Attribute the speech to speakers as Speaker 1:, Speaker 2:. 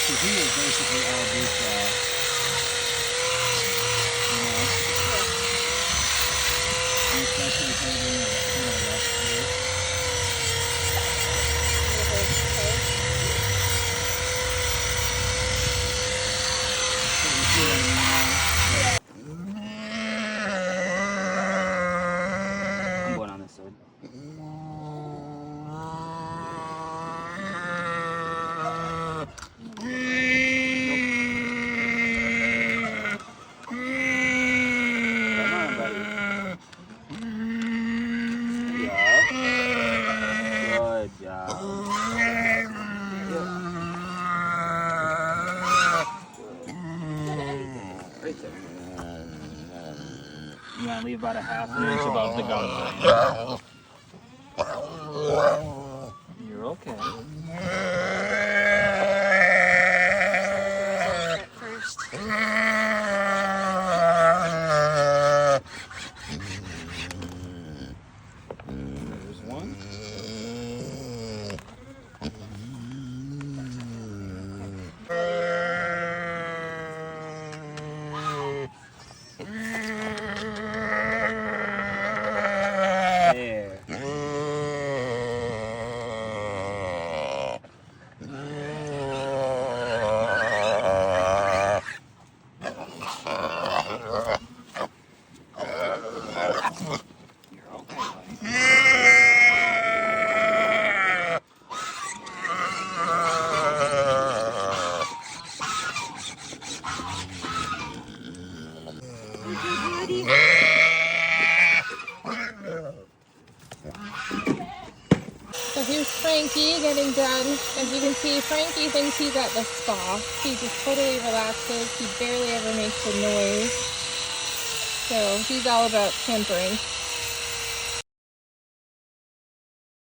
Speaker 1: So he was basically all beef guy. You know? And especially holding the left here. I'm going on this side. Come on, buddy. Good job. Right there. You want to leave about a half an inch above the gum line. You're okay.
Speaker 2: First.
Speaker 1: There's one. There. You're okay, buddy.
Speaker 2: So here's Franky getting done. As you can see, Franky thinks he's at the spa. He just totally relaxes. He barely ever makes a noise. So he's all about pampering.